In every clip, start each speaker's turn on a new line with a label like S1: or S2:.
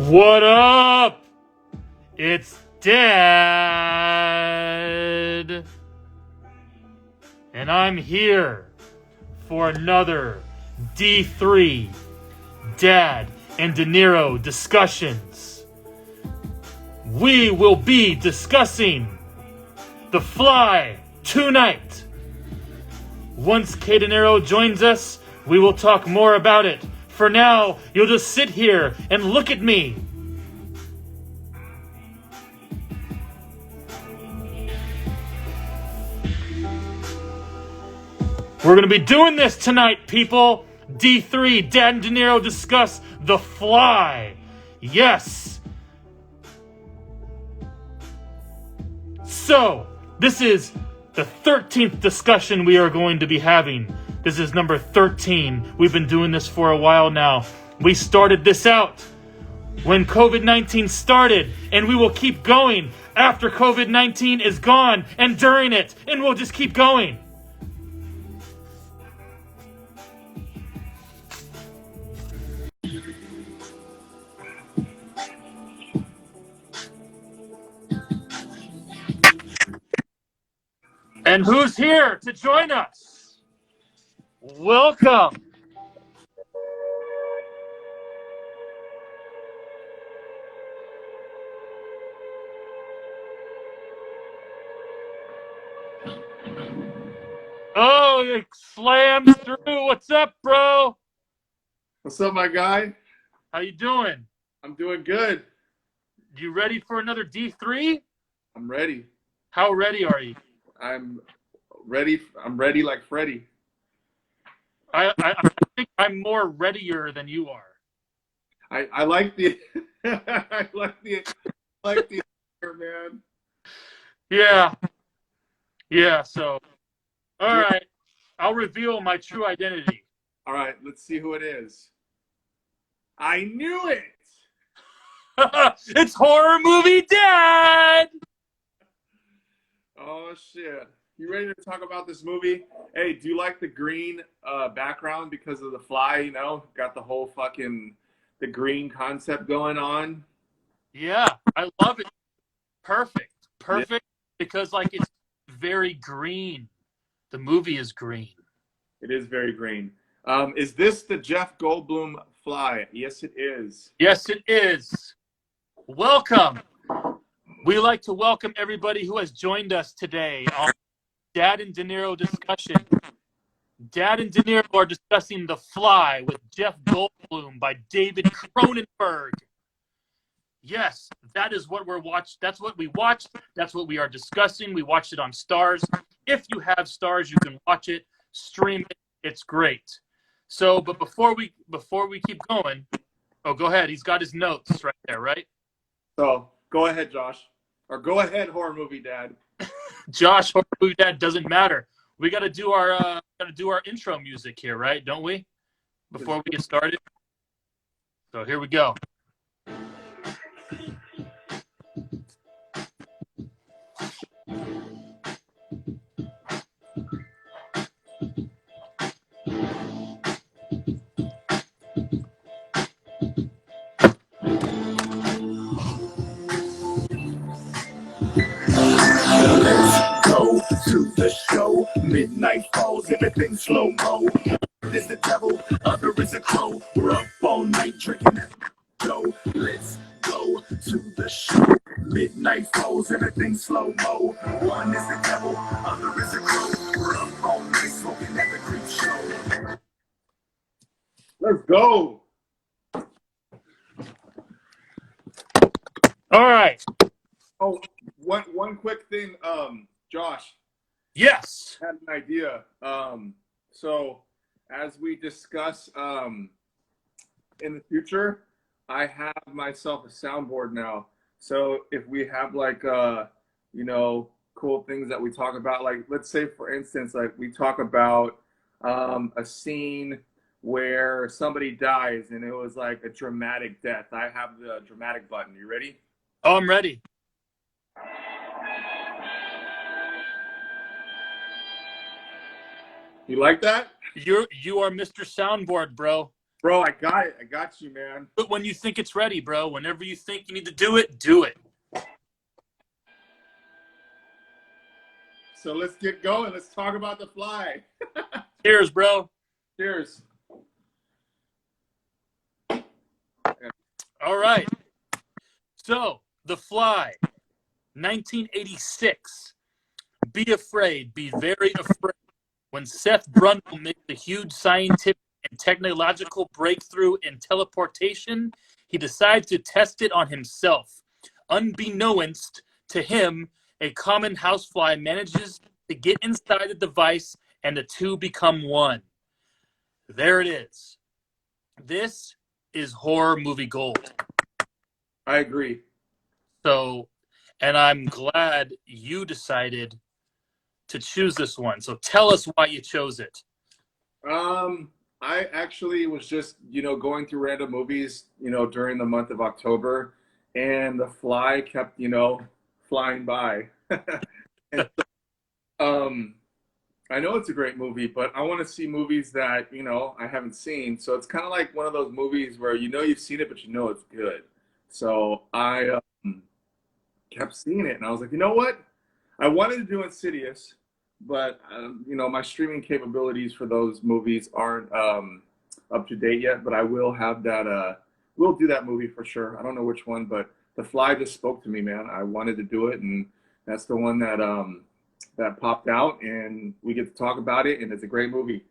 S1: What up? It's Dad. And I'm here for another D3 Dad and Dinero discussions. We will be discussing The Fly tonight. Once K. Dinero joins us, we will talk more about it. For now, you'll just sit here and look at me. We're going to be doing this tonight, people. D3, Dad and Dinero discuss The Fly. Yes. So, this is the 13th discussion we are going to be having. This is number 13. We've been doing this for a while now. We started this out when COVID-19 started, and we will keep going after COVID-19 is gone and during it, and we'll just keep going. And who's here to join us? Welcome. Oh, it slams through. What's up, bro?
S2: What's up, my guy?
S1: How you doing?
S2: I'm doing good.
S1: You ready for another D3?
S2: I'm ready.
S1: How ready are you?
S2: I'm ready. I'm ready like Freddy.
S1: I think I'm more readier than you are.
S2: I like the I like the man.
S1: Yeah, so all right. I'll reveal my true identity.
S2: All right, let's see who it is. I knew it.
S1: It's horror movie Dad.
S2: Oh shit. You ready to talk about this movie? Hey, do you like the green background because of The Fly, you know? Got the whole fucking the green concept going on.
S1: Yeah, I love it. Perfect. Yeah. Because like it's very green. The movie is green.
S2: It is very green. Is this the Jeff Goldblum Fly? Yes, it is.
S1: Yes, it is. Welcome. We like to welcome everybody who has joined us today on Dad and Dinero discussion. Dad and Dinero are discussing The Fly with Jeff Goldblum by David Cronenberg. Yes, that is what we're watching. That's what we watched. That's what we are discussing. We watched it on Stars. If you have Stars, you can watch it, stream it. It's great. So, but before we keep going, oh, go ahead. He's got his notes right there, right?
S2: So go ahead, Josh, or go ahead, horror movie Dad.
S1: Josh, horror movie Dad, doesn't matter. We got to do our intro music here, right? Don't we? Before we get started. So here we go.
S3: To the show, midnight falls, everything slow-mo. Is the devil, other is a crow. We're up all night drinking dough. Let's go to the show. Midnight falls, everything slow-mo. One is the devil, other is a crow. We're up all night smoking at the creep show.
S2: Let's go.
S1: All right.
S2: Oh, one quick thing, Josh.
S1: Yes.
S2: I had an idea. So as we discuss in the future, I have myself a soundboard now. So if we have like cool things that we talk about, like let's say for instance, like we talk about a scene where somebody dies and it was like a dramatic death. I have the dramatic button. You ready?
S1: Oh, I'm ready.
S2: You like that?
S1: You are Mr. Soundboard, bro.
S2: Bro, I got it. I got you, man.
S1: But when you think it's ready, bro, whenever you think you need to do it, do it.
S2: So let's get going. Let's talk about The Fly.
S1: Cheers, bro.
S2: Cheers.
S1: All right. So, The Fly, 1986. Be afraid, be very afraid. When Seth Brundle makes a huge scientific and technological breakthrough in teleportation, he decides to test it on himself. Unbeknownst to him, a common housefly manages to get inside the device and the two become one. There it is. This is horror movie gold.
S2: I agree.
S1: So, and I'm glad you decided to choose this one. So tell us why you chose it.
S2: I actually was just, going through random movies, during the month of October, and The Fly kept, flying by. And I know it's a great movie, but I want to see movies that, I haven't seen. So it's kind of like one of those movies where you've seen it, but it's good. So I kept seeing it, and I was like, you know what? I wanted to do Insidious, but my streaming capabilities for those movies aren't up to date yet. But I will have that. We'll do that movie for sure. I don't know which one, but The Fly just spoke to me, man. I wanted to do it, and that's the one that that popped out, and we get to talk about it, and it's a great movie.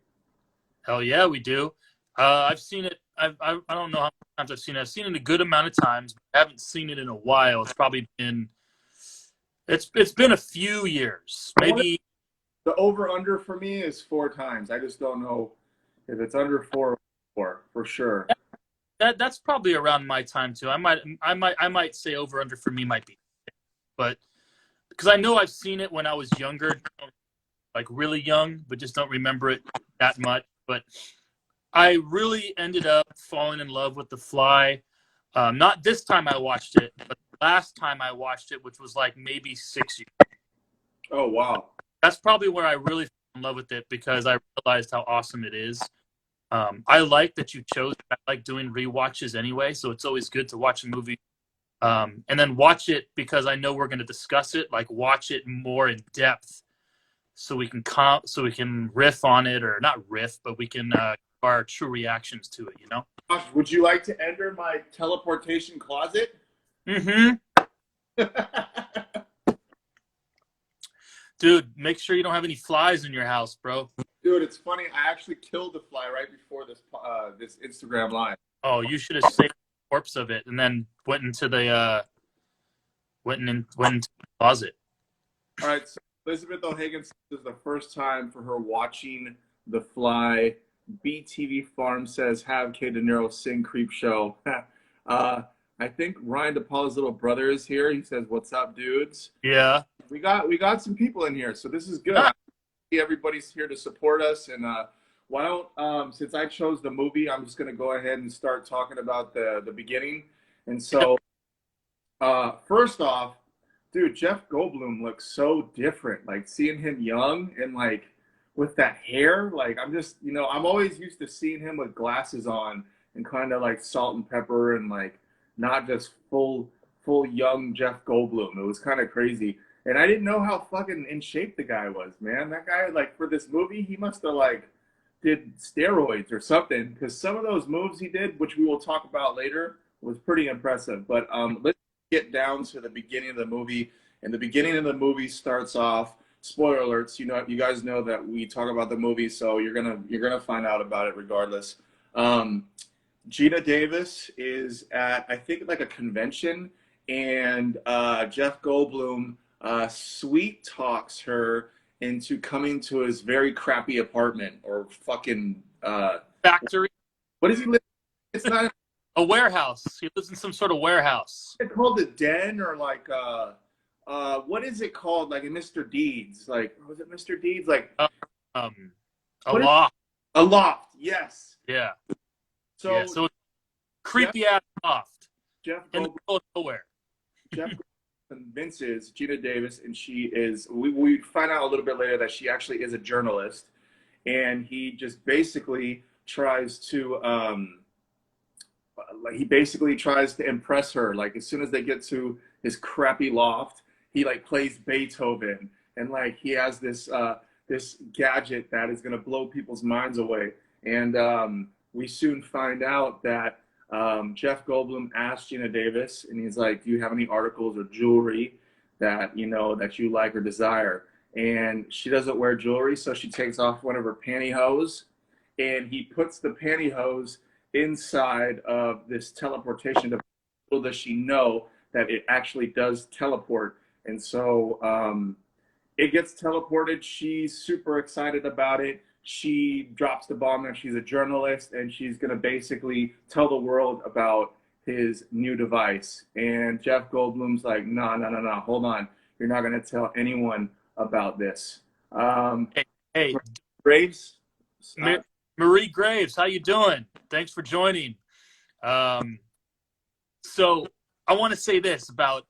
S1: Hell yeah, we do. I've seen it. I don't know how many times I've seen it. I've seen it a good amount of times. But I haven't seen it in a while. It's probably been it's been a few years. Maybe
S2: the over under for me is 4 times. I just don't know if it's under 4 or 4 for sure.
S1: That's probably around my time too. I might say over under for me might be, but because I know I've seen it when I was younger, like really young, but just don't remember it that much. But I really ended up falling in love with The Fly. Not this time I watched it, but last time I watched it, which was like maybe 6 years.
S2: Oh, wow.
S1: That's probably where I really fell in love with it, because I realized how awesome it is. I like that you chose. I like doing rewatches anyway, so it's always good to watch a movie and then watch it because I know we're going to discuss it. Like watch it more in depth, so we can riff on it, or not riff, but we can our true reactions to it.
S2: Josh, would you like to enter my teleportation closet?
S1: Mm-hmm. Dude, make sure you don't have any flies in your house, bro.
S2: Dude, it's funny. I actually killed the fly right before this Instagram live.
S1: Oh, you should have saved the corpse of it and then went into the closet.
S2: All right, so Elizabeth O'Hagan says this is the first time for her watching The Fly. BTV Farm says, have K. Dinero sing Creep Show. I think Ryan DePaula's little brother is here. He says, what's up, dudes?
S1: Yeah.
S2: We got some people in here, so this is good. Everybody's here to support us, and why don't since I chose the movie, I'm just going to go ahead and start talking about the beginning. And so first off, dude, Jeff Goldblum looks so different. Like seeing him young and like with that hair, like I'm just, I'm always used to seeing him with glasses on and kind of like salt and pepper and like not just full young Jeff Goldblum. It was kind of crazy. And I didn't know how fucking in shape the guy was, man. That guy, like, for this movie, he must have, like, did steroids or something. Because some of those moves he did, which we will talk about later, was pretty impressive. But let's get down to the beginning of the movie. And the beginning of the movie starts off, spoiler alerts, you guys know that we talk about the movie, so you're gonna find out about it regardless. Geena Davis is at, I think, like a convention, and Jeff Goldblum sweet talks her into coming to his very crappy apartment or fucking
S1: factory.
S2: What does he live? It's not
S1: a warehouse. He lives in some sort of warehouse.
S2: It's called a den or like what is it called? Like in Mr. Deeds? Like was it Mr. Deeds? Like
S1: a loft.
S2: A loft. Yes.
S1: Yeah.
S2: So
S1: it's creepy ass loft.
S2: Jeff
S1: in the middle of nowhere.
S2: Jeff convinces Geena Davis, and she is. We find out a little bit later that she actually is a journalist, and he just basically tries to like he basically tries to impress her. Like as soon as they get to his crappy loft, he like plays Beethoven, and like he has this this gadget that is gonna blow people's minds away. And we soon find out that Jeff Goldblum asked Geena Davis, and he's like, "Do you have any articles or jewelry that that you like or desire?" And she doesn't wear jewelry, so she takes off one of her pantyhose, and he puts the pantyhose inside of this teleportation device. Little does she know that it actually does teleport, and so it gets teleported. She's super excited about it. She drops the bomb that she's a journalist, and she's gonna basically tell the world about his new device. And Jeff Goldblum's like, no, hold on, you're not gonna tell anyone about this.
S1: Hey,
S2: Graves.
S1: Marie Graves, how you doing? Thanks for joining. So I want to say this about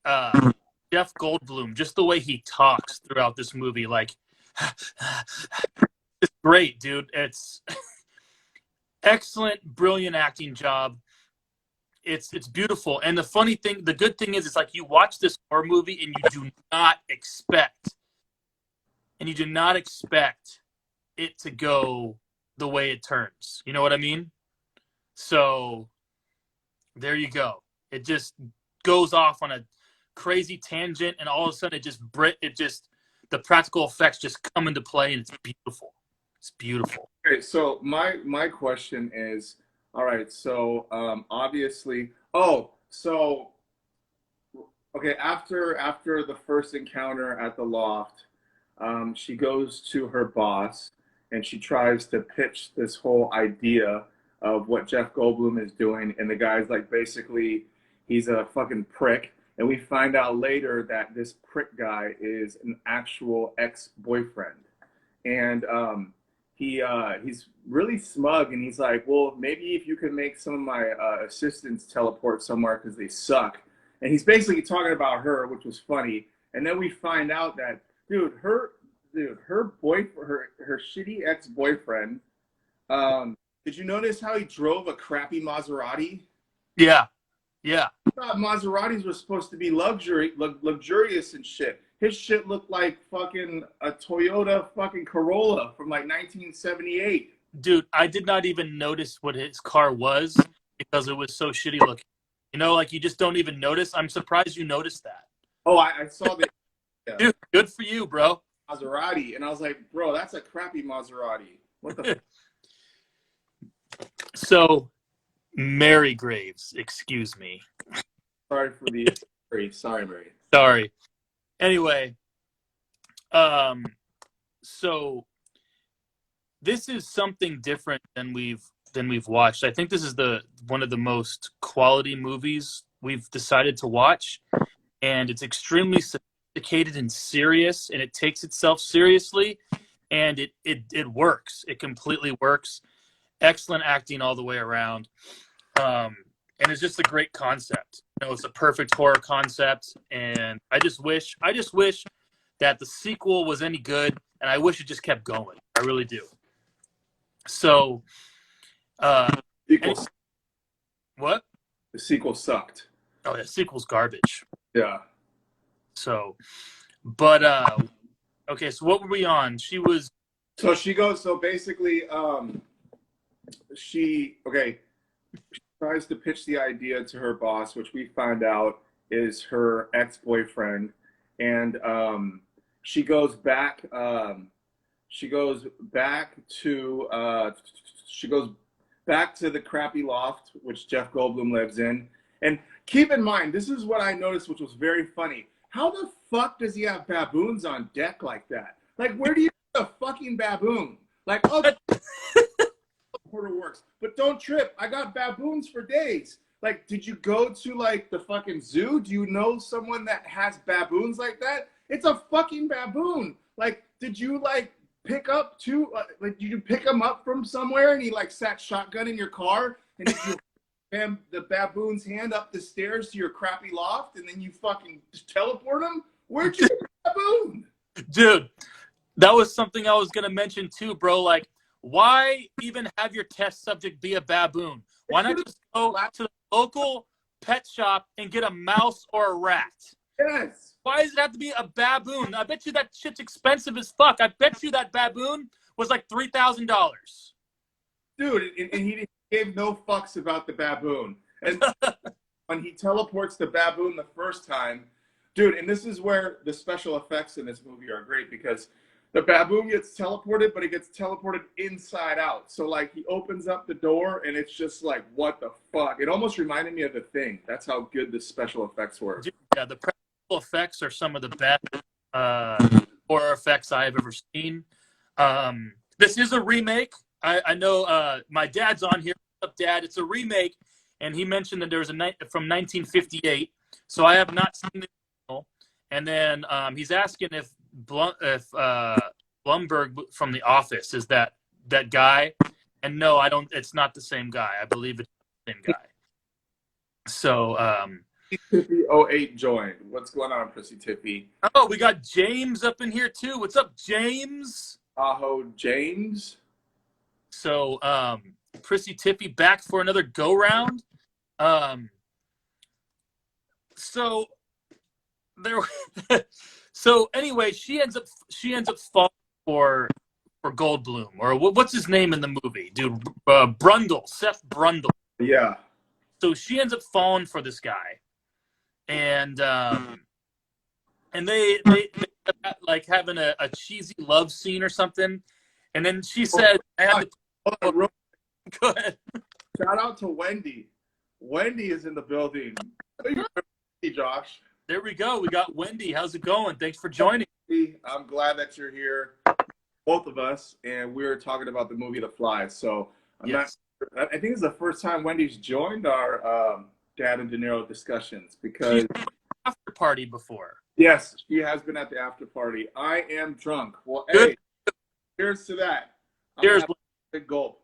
S1: Jeff Goldblum, just the way he talks throughout this movie, like it's great, dude. It's excellent, brilliant acting job. It's beautiful. And the good thing is, it's like you watch this horror movie and you do not expect it to go the way it turns. You know what I mean? So there you go. It just goes off on a crazy tangent, and all of a sudden the practical effects just come into play, and it's beautiful. It's beautiful.
S2: Okay, so my question is, all right, so obviously, after the first encounter at the loft, she goes to her boss and she tries to pitch this whole idea of what Jeff Goldblum is doing, and the guy's like, basically, he's a fucking prick. And we find out later that this prick guy is an actual ex-boyfriend. And he's really smug, and he's like, well, maybe if you could make some of my assistants teleport somewhere because they suck. And he's basically talking about her, which was funny. And then we find out that, her shitty ex-boyfriend, did you notice how he drove a crappy Maserati?
S1: Yeah.
S2: I thought Maseratis were supposed to be luxurious and shit. His shit looked like fucking a Toyota fucking Corolla from like 1978.
S1: Dude, I did not even notice what his car was because it was so shitty looking. You know, like you just don't even notice. I'm surprised you noticed that.
S2: Oh, I saw that. Yeah.
S1: Dude, good for you, bro.
S2: Maserati. And I was like, bro, that's a crappy Maserati. What the
S1: So, Mary Graves, excuse me.
S2: Sorry for the sorry, Mary.
S1: Sorry. Anyway, so this is something different than we've watched. I think this is one of the most quality movies we've decided to watch, and it's extremely sophisticated and serious, and it takes itself seriously, and it works. It completely works. Excellent acting all the way around. And it's just a great concept. You know, it's a perfect horror concept, and I just wish that the sequel was any good, and I wish it just kept going. I really do. So, what?
S2: The sequel sucked.
S1: Oh, the sequel's garbage.
S2: Yeah.
S1: So, but okay. So what were we on? She goes.
S2: So basically, she tries to pitch the idea to her boss, which we find out is her ex-boyfriend, and she goes back to the crappy loft which Jeff Goldblum lives in. And keep in mind, this is what I noticed, which was very funny. How the fuck does he have baboons on deck like that? Like, where do you get a fucking baboon? Like, oh, portal works, but don't trip. I got baboons for days. Like, did you go to like the fucking zoo? Do you know someone that has baboons like that? It's a fucking baboon. Like, did you like pick up did you pick him up from somewhere and he like sat shotgun in your car, and did you ram the baboon's hand up the stairs to your crappy loft and then you fucking just teleport him? Where'd you get the baboon?
S1: Dude, that was something I was gonna mention too, bro. Like, why even have your test subject be a baboon? Why not just go to the local pet shop and get a mouse or a rat?
S2: Yes.
S1: Why does it have to be a baboon? I bet you that shit's expensive as fuck. I bet you that baboon was like $3,000.
S2: Dude, and he gave no fucks about the baboon. And when he teleports the baboon the first time, dude, and this is where the special effects in this movie are great, because the baboon gets teleported, but it gets teleported inside out. So, like, he opens up the door, and it's just like, what the fuck? It almost reminded me of The Thing. That's how good the special effects were.
S1: Yeah, the practical effects are some of the best horror effects I have ever seen. This is a remake. I know my dad's on here. What's up, Dad? It's a remake, and he mentioned that there was from 1958. So I have not seen the original. And then he's asking if Blumberg from The Office is that guy, and no, I don't. It's not the same guy. I believe it's the same guy. So
S2: Tiffy 08 joined. What's going on, Prissy Tiffy?
S1: Oh, we got James up in here too. What's up, James?
S2: Aho, James.
S1: So Prissy Tiffy back for another go round. So there. So anyway, she ends up falling for Goldblum, or what's his name in the movie, dude? Brundle, Seth Brundle.
S2: Yeah.
S1: So she ends up falling for this guy, and they like having a cheesy love scene or something, and then she said, "I had to." Go ahead.
S2: Shout out to Wendy. Wendy is in the building. Hey, Josh.
S1: There we go. We got Wendy. How's it going? Thanks for joining.
S2: I'm glad that you're here, both of us, and we're talking about the movie The Fly. So I think it's the first time Wendy's joined our Dad and Dinero discussions, because
S1: she's been at the after party before.
S2: Yes, she has been at the after party. I am drunk. Well,
S1: good.
S2: Hey, cheers to that.
S1: Cheers.
S2: Big gulp.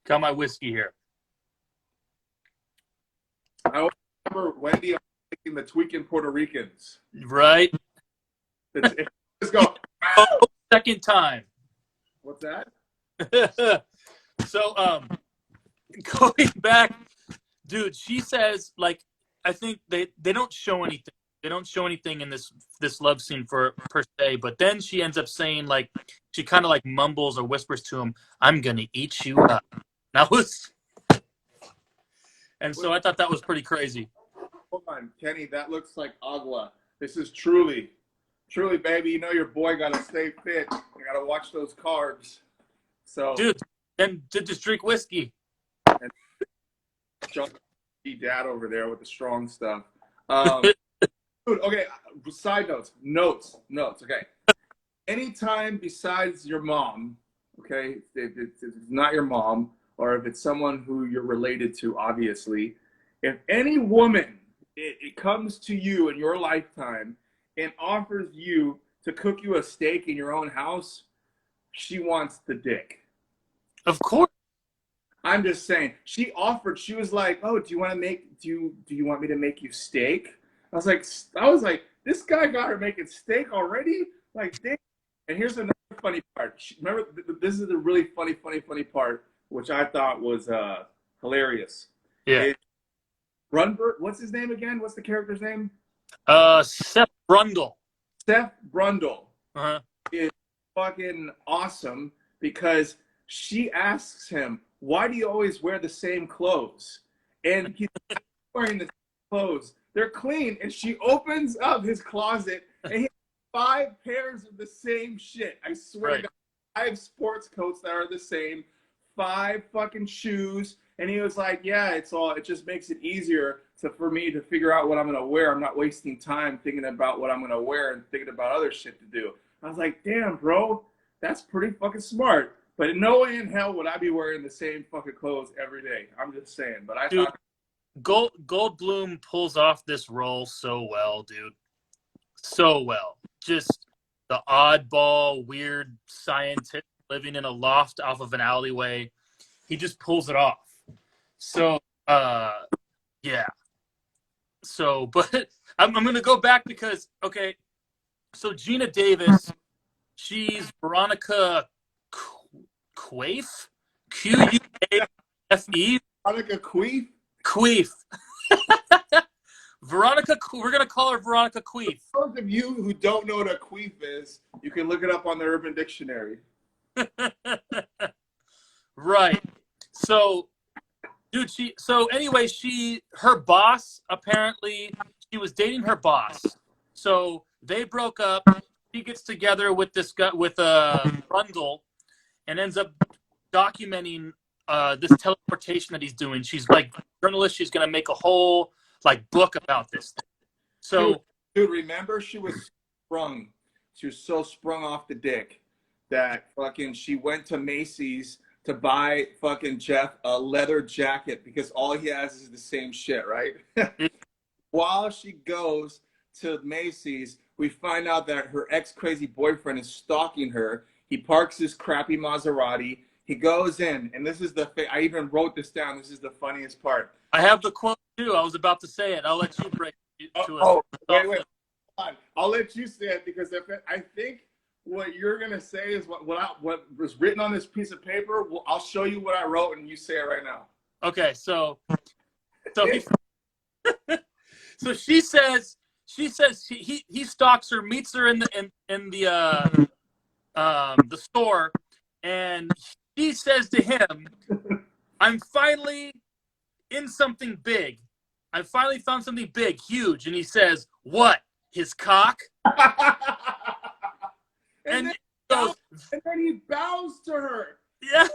S1: Got my whiskey here.
S2: I remember Wendy taking the tweaking Puerto Ricans.
S1: Right.
S2: Let's go.
S1: Second time.
S2: What's that?
S1: So going back, dude, she says, like, I think they don't show anything. They don't show anything in this love scene per se, but then she ends up saying, like, she kind of like mumbles or whispers to him, "I'm gonna eat you up." And so I thought that was pretty crazy.
S2: Hold on, Kenny, that looks like agua. This is truly, baby. You know your boy gotta stay fit. You gotta watch those carbs. So,
S1: dude, then just drink whiskey.
S2: And Dad over there with the strong stuff. Dude, okay. Side notes. Okay. Anytime besides your mom, okay, if it's not your mom, or if it's someone who you're related to, obviously, if any woman it comes to you in your lifetime and offers you to cook you a steak in your own house, she wants the dick.
S1: Of course.
S2: I'm just saying. She offered. She was like, "Oh, do you want me to make you steak?" I was like, this guy got her making steak already? Like, damn. And here's another funny part. Remember, this is the really funny part, which I thought was hilarious.
S1: Yeah.
S2: Brunberg, what's his name again? What's the character's name?
S1: Seth Brundle.
S2: Seth Brundle
S1: Uh-huh.
S2: is fucking awesome, because she asks him, "Why do you always wear the same clothes?" And he's wearing the same clothes. They're clean. And she opens up his closet, and he has 5 pairs of the same shit. I swear to God, 5 sports coats that are the same, 5 fucking shoes. And he was like, "Yeah, it just makes it easier for me to figure out what I'm going to wear. I'm not wasting time thinking about what I'm going to wear and thinking about other shit to do." I was like, damn, bro, that's pretty fucking smart. But in no way in hell would I be wearing the same fucking clothes every day. I'm just saying. But I thought
S1: Goldblum pulls off this role so well, dude. So well. Just the oddball, weird scientist living in a loft off of an alleyway. He just pulls it off. So, yeah. So, but I'm going to go back because, okay, so Geena Davis, she's Veronica Quaife? Quaife? F-E?
S2: Veronica Queef?
S1: Queef. Veronica, we're going to call her Veronica Queef.
S2: For those of you who don't know what a queef is, you can look it up on the Urban Dictionary.
S1: Right. So, dude, her boss, apparently, she was dating her boss. So they broke up. She gets together with this guy, with a bundle, and ends up documenting this teleportation that he's doing. She's like a journalist. She's going to make a whole book about this thing. So,
S2: dude, remember she was sprung. She was so sprung off the dick that fucking she went to Macy's to buy fucking Jeff a leather jacket because all he has is the same shit, right? While she goes to Macy's, we find out that her ex-crazy boyfriend is stalking her. He parks his crappy Maserati. He goes in, and this is I even wrote this down. This is the funniest part.
S1: I have the quote too. I was about to say it. I'll let you break it to us.
S2: Oh, wait. Hold on. I'll let you say it because I think what you're gonna say is what was written on this piece of paper. I'll show you what I wrote, and you say it right now.
S1: Okay, so she says he stalks her, meets her in the store, and she says to him, "I'm finally in something big. I finally found something big, huge." And he says, "What? His cock?" and
S2: then he bows to her.
S1: Yeah.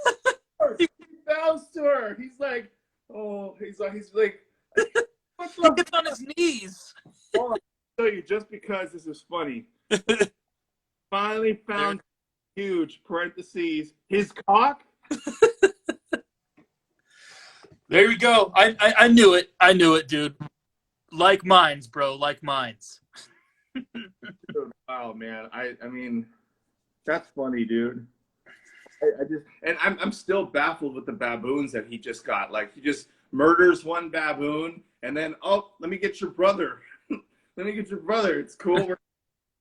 S2: He bows to her. He's like, oh, he's like, what's
S1: he gets on his knees.
S2: Hold on, I'll show you just because this is funny. Finally found huge parentheses his cock.
S1: There you go. I knew it. I knew it, dude. Like mines, bro. Like mines.
S2: Wow, man. I mean, that's funny, dude. I'm still baffled with the baboons that he just got. Like, he just murders one baboon, and then, oh, let me get your brother. Let me get your brother. It's cool. We're gonna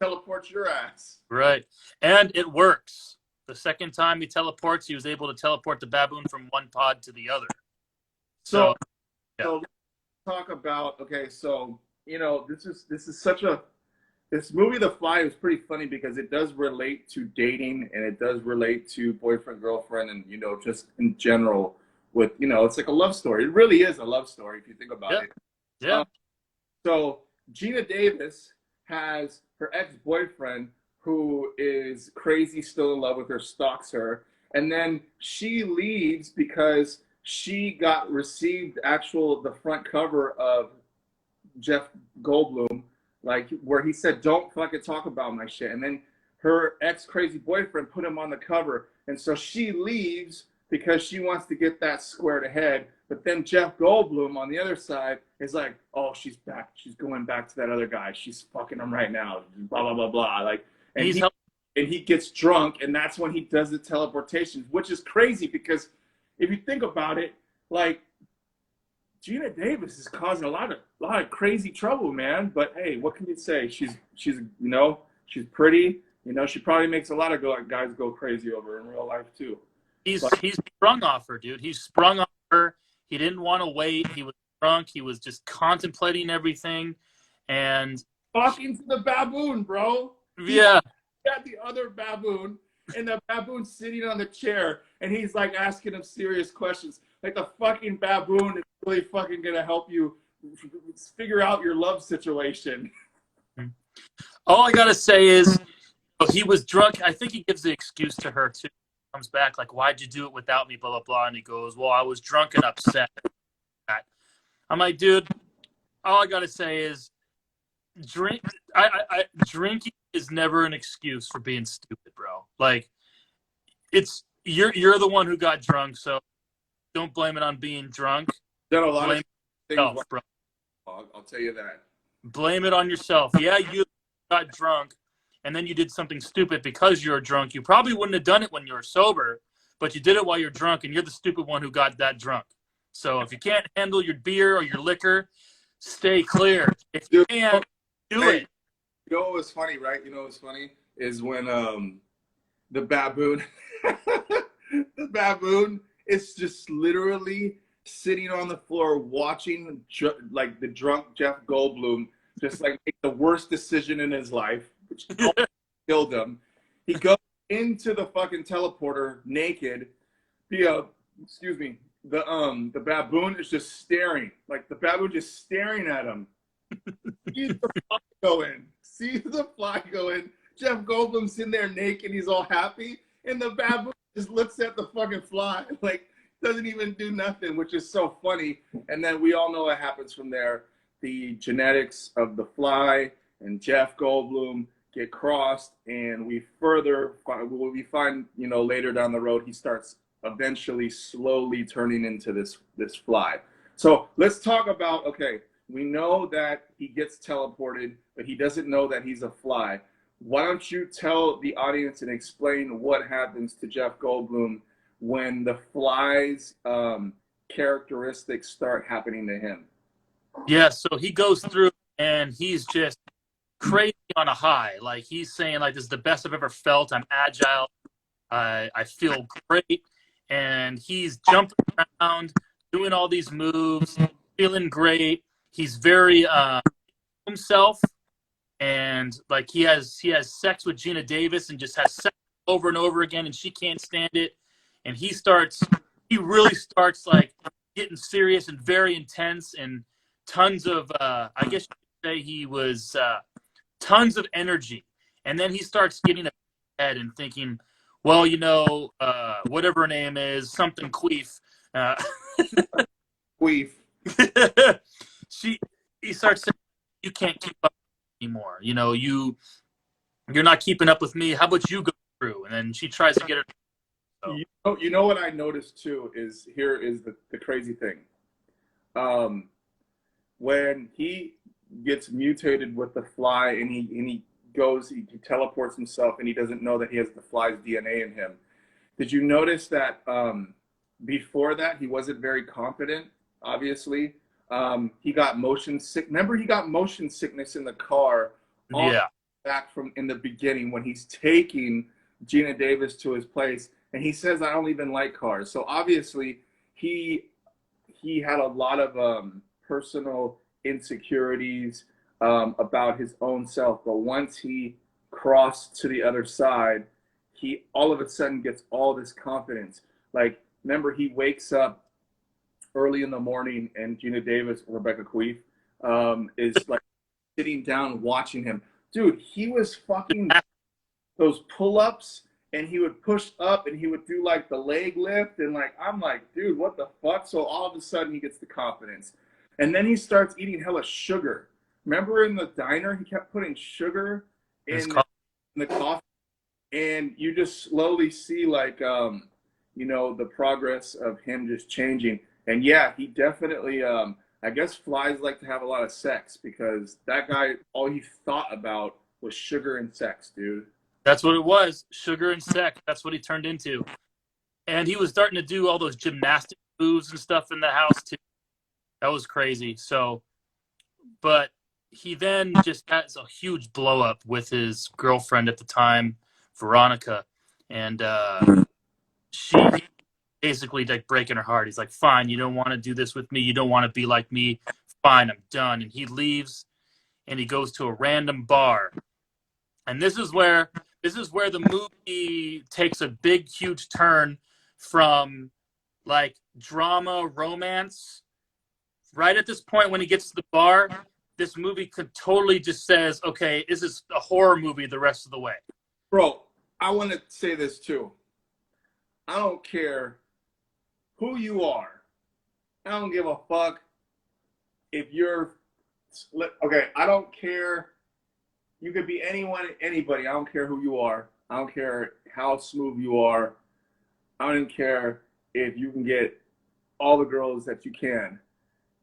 S2: teleport your ass.
S1: Right. And it works. The second time he teleports, he was able to teleport the baboon from one pod to the other. So
S2: let's talk about, okay, so, you know, this is such a, this movie, The Fly, is pretty funny because it does relate to dating, and it does relate to boyfriend, girlfriend, and, you know, just in general with, you know, it's like a love story. It really is a love story if you think about it.
S1: Yeah.
S2: So Geena Davis has her ex-boyfriend who is crazy, still in love with her, stalks her, and then she leaves because she received the front cover of Jeff Goldblum, like, where he said, "Don't fucking talk about my shit." And then her ex-crazy boyfriend put him on the cover. And so she leaves because she wants to get that squared ahead. But then Jeff Goldblum on the other side is like, "Oh, she's back. She's going back to that other guy. She's fucking him right now. Blah, blah, blah, blah." Like, and he gets drunk, and that's when he does the teleportation, which is crazy because if you think about it, like, Geena Davis is causing a lot of crazy trouble, man. But hey, what can you say? She's you know, she's pretty. You know, she probably makes a lot of guys go crazy over her in real life too.
S1: He's sprung off her, dude. He's sprung off her. He didn't want to wait. He was drunk. He was just contemplating everything, and
S2: talking to the baboon, bro.
S1: Yeah.
S2: He got the other baboon, and the baboon's sitting on the chair, and he's like asking him serious questions. Like, the fucking baboon is really fucking gonna help you figure out your love situation.
S1: All I gotta say is, he was drunk. I think he gives the excuse to her too. He comes back like, "Why'd you do it without me?" Blah blah blah, and he goes, "Well, I was drunk and upset." I'm like, dude. All I gotta say is, drinking is never an excuse for being stupid, bro. Like, you're the one who got drunk, so don't blame it on being drunk.
S2: Done a lot of things,
S1: yourself, bro.
S2: I'll tell you that.
S1: Blame it on yourself. Yeah, you got drunk, and then you did something stupid because you were drunk. You probably wouldn't have done it when you were sober, but you did it while you're drunk, and you're the stupid one who got that drunk. So if you can't handle your beer or your liquor, stay clear. If you can't, do it.
S2: You know what was funny, right? You know what was funny is when the baboon is just literally sitting on the floor watching like the drunk Jeff Goldblum just like make the worst decision in his life, which killed him. He goes into the fucking teleporter naked. Excuse me. The baboon is just staring. Like the baboon just staring at him. See the fly go in. See the fly go in. Jeff Goldblum's in there naked. He's all happy. And the baboon just looks at the fucking fly. Like, doesn't even do nothing, which is so funny. And then we all know what happens from there. The genetics of the fly and Jeff Goldblum get crossed. And we find, you know, later down the road, he starts eventually slowly turning into this fly. So let's talk about, okay, we know that he gets teleported, but he doesn't know that he's a fly. Why don't you tell the audience and explain what happens to Jeff Goldblum when the fly's characteristics start happening to him?
S1: Yeah, so he goes through and he's just crazy on a high. Like he's saying, like, this is the best I've ever felt. I'm agile. I feel great. And he's jumping around, doing all these moves, feeling great. He's very himself, and like he has sex with Geena Davis and just has sex over and over again, and she can't stand it. And he really starts like getting serious and very intense, and tons of I guess you could say he was tons of energy. And then he starts getting a head and thinking, well, you know, whatever her name is, something Queef.
S2: Queef.
S1: He starts saying, you can't keep up anymore. You know, you're not keeping up with me. How about you go through? And then she tries to get her. So.
S2: You know what I noticed too is here is the crazy thing. When he gets mutated with the fly and he teleports himself and he doesn't know that he has the fly's DNA in him. Did you notice that before that he wasn't very confident? Obviously, he got motion sick. Remember, he got motion sickness in the car.
S1: Yeah.
S2: Back from in the beginning when he's taking Geena Davis to his place, and he says, "I don't even like cars." So obviously, he had a lot of personal insecurities about his own self. But once he crossed to the other side, he all of a sudden gets all this confidence. Like, remember, he wakes up early in the morning and Geena Davis, Rebecca Queef, is like sitting down watching him. Dude, he was fucking those pull-ups, and he would push up and he would do like the leg lift, and like, I'm like, dude, what the fuck? So all of a sudden he gets the confidence. And then he starts eating hella sugar. Remember in the diner, he kept putting sugar in the coffee, and you just slowly see like, you know, the progress of him just changing. And yeah, he definitely, I guess flies like to have a lot of sex, because that guy, all he thought about was sugar and sex, dude.
S1: That's what it was, sugar and sex. That's what he turned into. And he was starting to do all those gymnastic moves and stuff in the house too. That was crazy. So, but he then just has a huge blow up with his girlfriend at the time, Veronica, and she basically like breaking her heart. He's like, "Fine, you don't want to do this with me. You don't want to be like me. Fine, I'm done." And he leaves, and he goes to a random bar. And this is where the movie takes a big, huge turn from like drama, romance. Right at this point, when he gets to the bar, this movie could totally just says, okay, this is a horror movie the rest of the way.
S2: Bro, I want to say this too. I don't care who you are. I don't give a fuck if you're, okay, I don't care. You could be anyone, anybody. I don't care who you are. I don't care how smooth you are. I don't care if you can get all the girls that you can.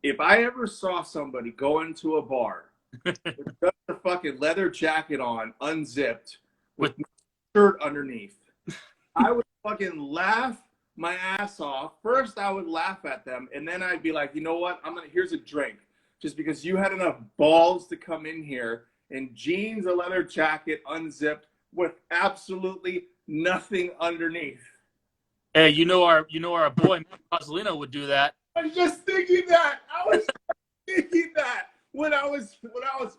S2: If I ever saw somebody go into a bar with just a fucking leather jacket on, unzipped, with no shirt underneath, I would fucking laugh my ass off. First, I would laugh at them, and then I'd be like, you know what? Here's a drink. Just because you had enough balls to come in here in jeans, a leather jacket, unzipped, with absolutely nothing underneath.
S1: Hey, our boy Rosalino would do that.
S2: I was just thinking that. I was thinking that when I was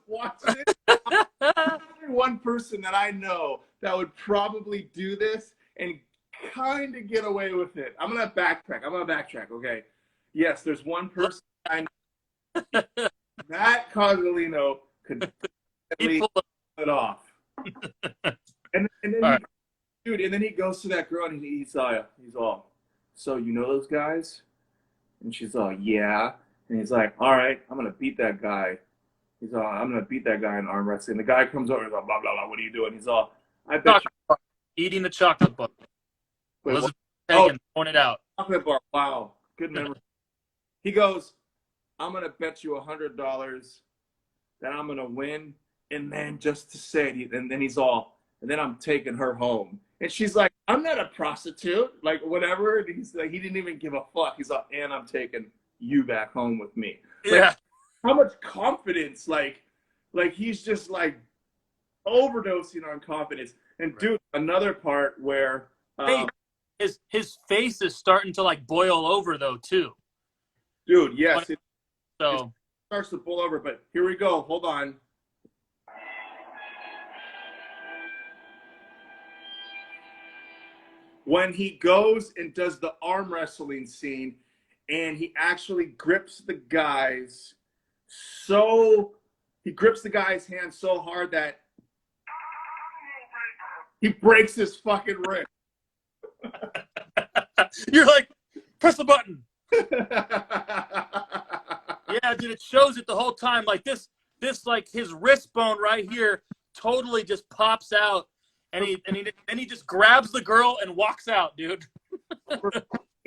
S2: watching it. Only one person that I know that would probably do this and kind of get away with it. I'm gonna backtrack. Okay. Yes, there's one person I know. That Cosolino could definitely pull it off. And then
S1: right.
S2: and then he goes to that girl and he's all, so you know those guys? And she's all, yeah. And he's like, all right, I'm gonna beat that guy. He's all, I'm gonna beat that guy in arm wrestling. The guy comes over and he's all, blah blah blah. What are you doing? He's all, I bet you.
S1: Eating the chocolate bar.
S2: Wait,
S1: Elizabeth Hagen pointed out.
S2: Chocolate bar. Wow, good memory. He goes, I'm gonna bet you $100 that I'm gonna win, and then just to say it, and then he's all, and then I'm taking her home. And she's like, I'm not a prostitute, like whatever. And he's like, he didn't even give a fuck. He's like, and I'm taking you back home with me. Like,
S1: Yeah.
S2: How much confidence? Like he's just like overdosing on confidence. And dude, another part where
S1: hey, his face is starting to like boil over though too.
S2: Dude, yes, it starts to boil over. But here we go. Hold on. When he goes and does the arm wrestling scene, and he actually grips the guy's hand so hard that he breaks his fucking wrist.
S1: You're like, press the button. Yeah, dude, it shows it the whole time. Like this like his wrist bone right here totally just pops out, and he just grabs the girl and walks out, dude.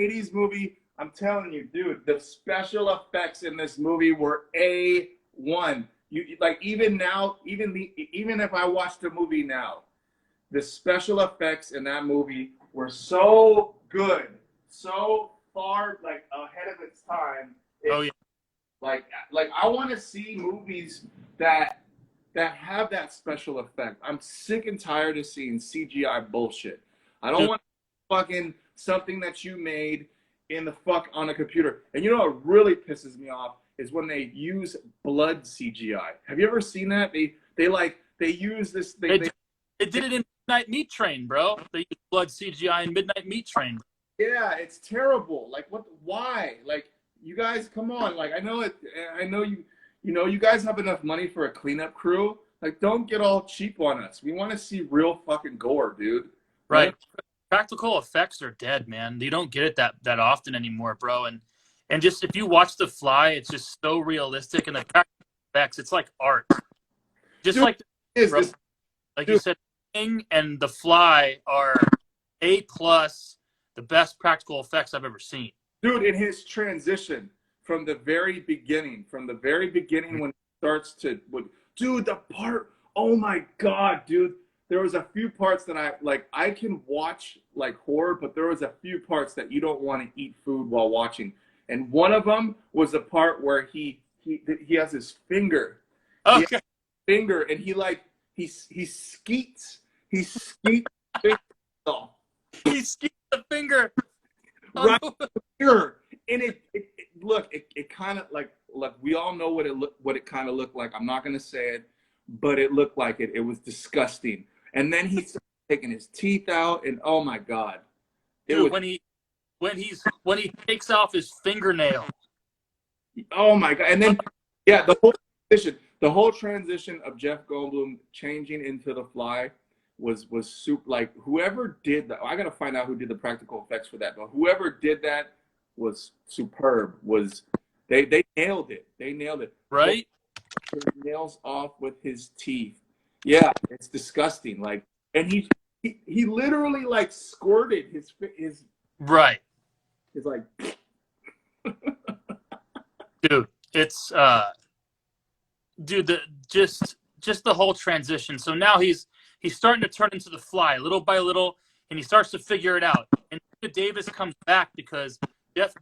S2: 80s movie, I'm telling you, dude, the special effects in this movie were A1. You like even now, even if I watch the movie now, the special effects in that movie were so good, so far like ahead of its time.
S1: Oh yeah.
S2: Like I want to see movies that have that special effect. I'm sick and tired of seeing CGI bullshit. I don't want fucking something that you made in the fuck on a computer. And you know what really pisses me off is when they use blood CGI. Have you ever seen that? They use this. They
S1: did it in Midnight Meat Train, bro. They used blood CGI in Midnight Meat Train.
S2: Yeah, it's terrible. Like what? Why? Like you guys, come on. Like I know it. I know you. You know you guys have enough money for a cleanup crew. Like don't get all cheap on us. We want to see real fucking gore, dude.
S1: Right. Practical effects are dead, man. You don't get it that often anymore, bro. And just if you watch The Fly, it's just so realistic, and the practical effects, it's like art. Just
S2: dude,
S1: like you said, Thing and The Fly are A+, the best practical effects I've ever seen.
S2: Dude, in his transition from the very beginning when it starts to, dude, the part, oh my God, dude. There was a few parts that I can watch like horror, but there was a few parts that you don't want to eat food while watching. And one of them was the part where he has his finger.
S1: Okay.
S2: Finger, and he skeets. He skeets the finger.
S1: He skeets the finger.
S2: Right here. And it kind of like we all know what it kind of looked like. I'm not gonna say it, but it looked like it. It was disgusting. And then he started taking his teeth out, and oh my God.
S1: Dude, when he takes off his fingernail.
S2: Oh my God. And then the whole transition of Jeff Goldblum changing into The Fly was super. Like whoever did that, I gotta find out who did the practical effects for that, but whoever did that was superb. They nailed it. They nailed it.
S1: Right?
S2: His nails off with his teeth. Yeah, it's disgusting. Like, and he literally like squirted his
S1: right.
S2: It's like,
S1: dude, it's dude, just the whole transition. So now he's starting to turn into The Fly little by little, and he starts to figure it out. And Geena Davis comes back because not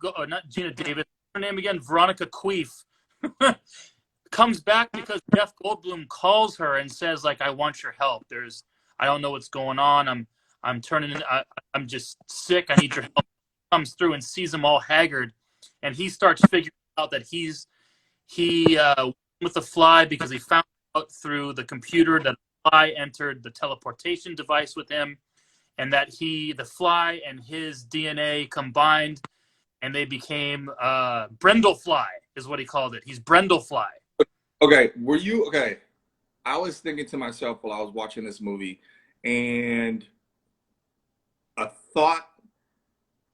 S1: Geena Davis, her name again, Veronica Queef. Comes back because Jeff Goldblum calls her and says, like, I want your help. I don't know what's going on. I'm turning in. I'm just sick. I need your help." Comes through and sees him all haggard, and he starts figuring out that he with the fly because he found out through the computer that the fly entered the teleportation device with him, and that the fly and his DNA combined, and they became Brendel-Fly is what he called it. He's Brendel-Fly.
S2: Okay, were you okay? I was thinking to myself while I was watching this movie, and a thought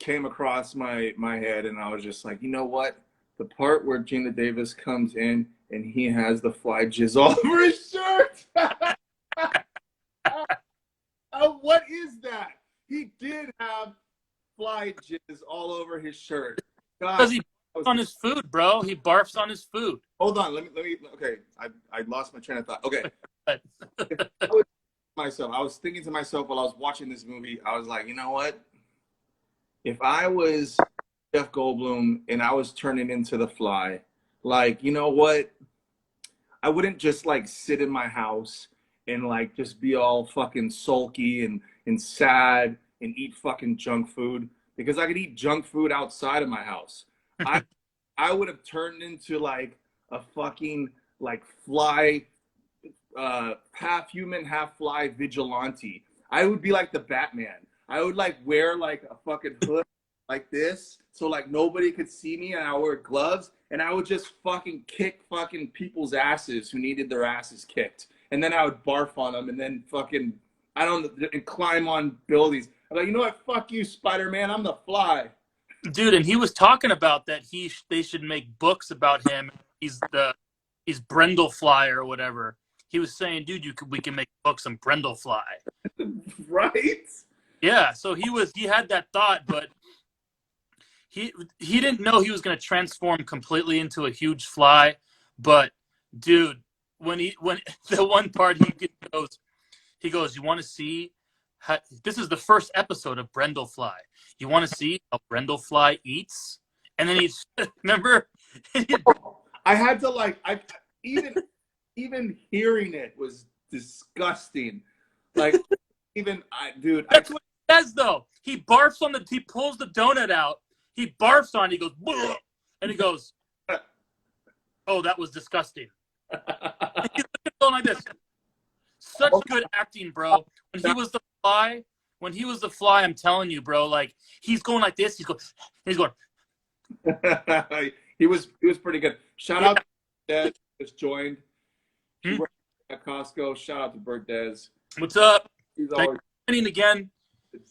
S2: came across my head, and I was just like, you know what? The part where Geena Davis comes in and he has the fly jizz all over his shirt. What is that? He did have fly jizz all over his shirt.
S1: Because he barfs on his food, bro. He barfs on his food.
S2: Hold on, let me. Okay, I lost my train of thought. Okay, I was thinking to myself while I was watching this movie. I was like, you know what? If I was Jeff Goldblum and I was turning into the fly, like, you know what? I wouldn't just like sit in my house and like just be all fucking sulky and sad and eat fucking junk food, because I could eat junk food outside of my house. I would have turned into like a fucking like fly, half human, half fly vigilante. I would be like the Batman. I would like wear like a fucking hood like this, so like nobody could see me, and I would wear gloves, and I would just fucking kick fucking people's asses who needed their asses kicked, and then I would barf on them, and then fucking and climb on buildings. I'm like, you know what? Fuck you, Spider-Man. I'm the Fly.
S1: Dude, and he was talking about that they should make books about him. He's Brendel-Fly or whatever. He was saying, dude, we can make books on Brendel-Fly.
S2: Right?
S1: Yeah, so he had that thought, but he didn't know he was going to transform completely into a huge fly. But dude, when the one part he goes, you want to see how, this is the first episode of Brendel-Fly. You want to see how Brendel-Fly eats? And then remember?
S2: I had to like, even hearing it was disgusting. Like,
S1: That's what he says though. He pulls the donut out. He barfs on it. He goes, "Bleh," and he goes, "Oh, that was disgusting." And he's going like this. Such good acting, bro. When he was the fly, I'm telling you, bro. Like, he's going like this. He's going.
S2: he was pretty good. Shout out to Dez, just joined. He worked at Costco. Shout out to Bert Dez.
S1: What's up?
S2: He's
S1: Thanks
S2: always
S1: for joining again.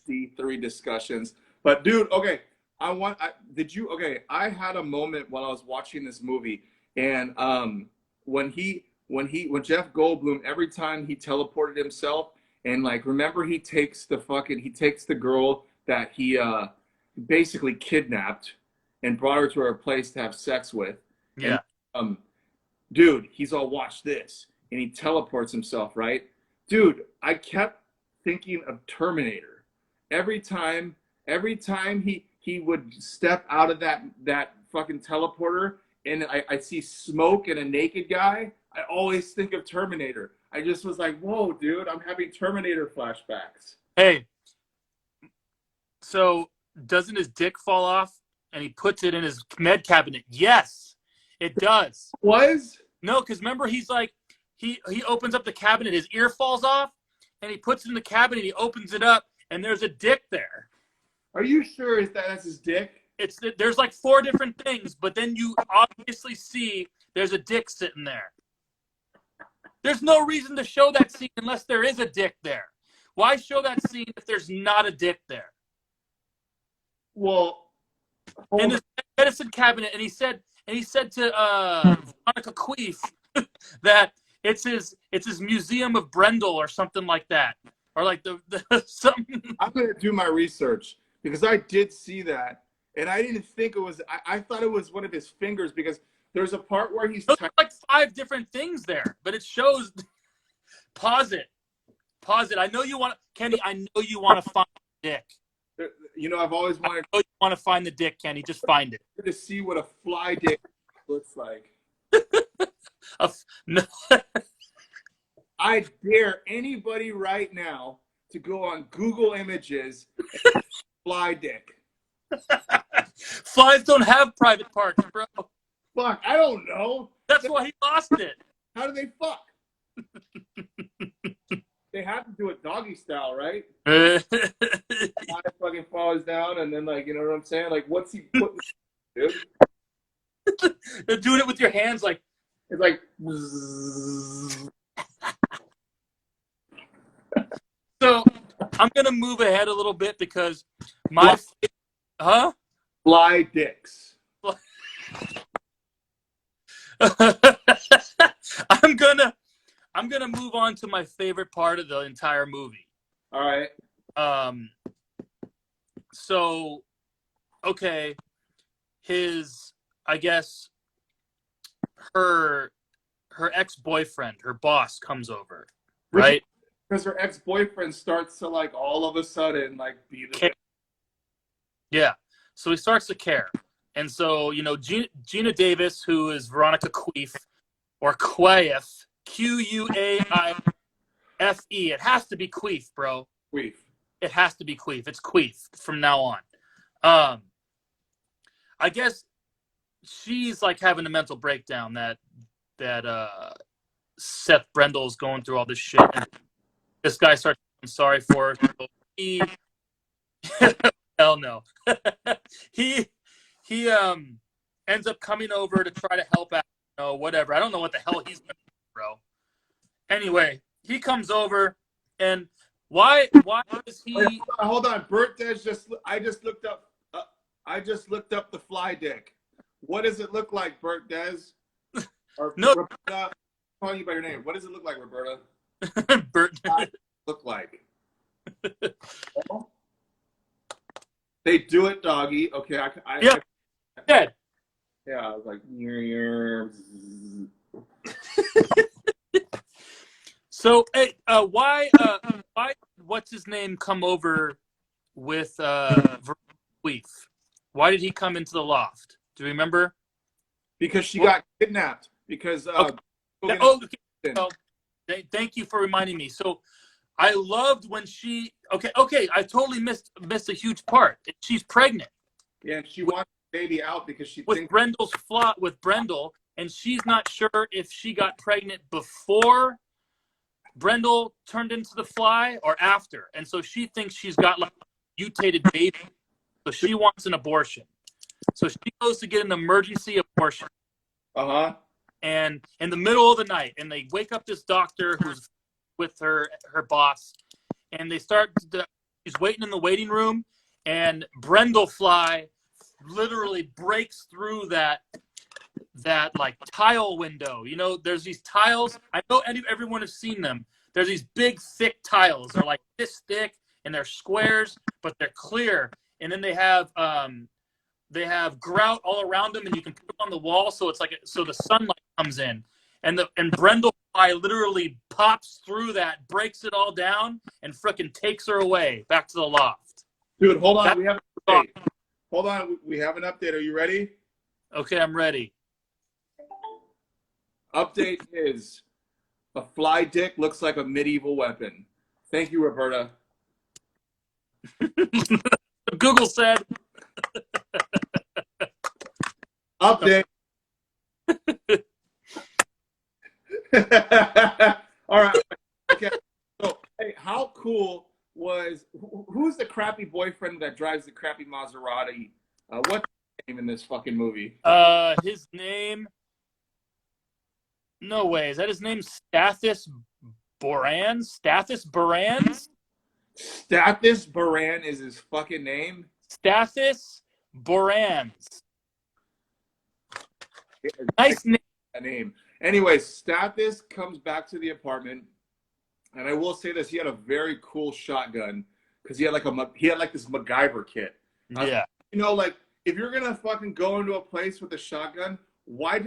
S2: D3 discussions. But dude, okay. I had a moment while I was watching this movie, and when Jeff Goldblum, every time he teleported himself, and like, remember, he takes the girl that he basically kidnapped and brought her to her place to have sex with.
S1: Yeah.
S2: And, dude, he's all, watch this, and he teleports himself, right? Dude, I kept thinking of Terminator. Every time he would step out of that fucking teleporter, and I see smoke and a naked guy, I always think of Terminator. I just was like, whoa, dude, I'm having Terminator flashbacks.
S1: Hey, so doesn't his dick fall off and he puts it in his med cabinet? Yes, it does.
S2: Was?
S1: No, because remember, he's like, he opens up the cabinet, his ear falls off, and he puts it in the cabinet, he opens it up, and there's a dick there.
S2: Are you sure that's his dick?
S1: There's like 4 different things, but then you obviously see there's a dick sitting there. There's no reason to show that scene unless there is a dick there. Why show that scene if there's not a dick there?
S2: Well,
S1: in his medicine cabinet, and he said to Veronica Queef that it's his museum of Brendel or something like that, or like the something.
S2: I'm gonna do my research, because I did see that, and I didn't think it was. I thought it was one of his fingers, because there's a part where he's
S1: like 5 different things there, but it shows. Pause it. I know you want Kenny. I know you want to find the dick.
S2: You know, I've always wanted.
S1: I know you want to find the dick, Kenny. Just find it.
S2: To see what a fly dick looks like.
S1: No.
S2: I dare anybody right now to go on Google Images and fly dick.
S1: Flies don't have private parts, bro.
S2: Fuck, I don't know.
S1: That's why he lost it.
S2: How do they fuck? They have to do it doggy style, right? Guy fucking falls down, and then, like, you know what I'm saying? Like, what's he putting, dude?
S1: They're doing it with your hands, like
S2: It's like.
S1: So I'm gonna move ahead a little bit because my
S2: Fly dicks.
S1: I'm gonna move on to my favorite part of the entire movie.
S2: All right.
S1: So, okay, I guess her ex-boyfriend, her boss, comes over, right?
S2: Because her ex-boyfriend starts to, like, all of a sudden, like, be the.
S1: Yeah. So he starts to care. And so, you know, Geena Davis, who is Veronica Queef, or Quaif, Quaife. It has to be Queef, bro.
S2: Queef.
S1: It has to be Queef. It's Queef from now on. I guess she's like having a mental breakdown that Seth Brendel's going through all this shit. And this guy starts feeling sorry for her. So he hell no. he ends up coming over to try to help out, you know, whatever. I don't know what the hell he's gonna do, bro. Anyway, he comes over, and why is he?
S2: Wait, hold on. Bert Des I just looked up the fly dick. What does it look like, Bert Des? Or
S1: No.
S2: Roberta, I'm calling you by your name. What does it look like, Roberta?
S1: Bert.
S2: Look like. They do it, doggy. Okay,
S1: Yeah. Dead.
S2: Yeah, I was like,
S1: So, hey, why what's his name come over with Queef? Why did he come into the loft? Do you remember?
S2: because she got kidnapped. Because
S1: Okay. So, thank you for reminding me. So, I loved when she. Okay. I totally missed a huge part. She's pregnant.
S2: Yeah, she wants the baby out because she
S1: with
S2: thinks
S1: Brendel's plot with Brendel, and she's not sure if she got pregnant before Brendel turned into the fly or after, and so she thinks she's got like a mutated baby, so she wants an abortion. So she goes to get an emergency abortion, and in the middle of the night, and they wake up this doctor who's with her boss, and they start. She's waiting in the waiting room, and Brendel fly literally breaks through that like tile window. You know, there's these tiles. I know everyone has seen them. There's these big, thick tiles. They're like this thick, and they're squares, but they're clear. And then they have grout all around them, and you can put them on the wall, so it's like so the sunlight comes in, and Brendel fly literally pops through that, breaks it all down, and frickin' takes her away back to the loft.
S2: Dude, hold on. We have an update. Hold on. We have an update. Are you ready?
S1: Okay, I'm ready.
S2: Update is a fly dick looks like a medieval weapon. Thank you, Roberta.
S1: Google said.
S2: Update. All right. Okay. So, hey, how cool was who's the crappy boyfriend that drives the crappy Maserati? What's his name in this fucking movie?
S1: His name. No way. Is that his name? Stathis Boran? Stathis Boran?
S2: Stathis Boran is his fucking name.
S1: Stathis Boran. Nice
S2: name. Anyway, Stathis comes back to the apartment, and I will say this: he had a very cool shotgun because he had like this MacGyver kit.
S1: Yeah.
S2: You know, like if you're gonna fucking go into a place with a shotgun, why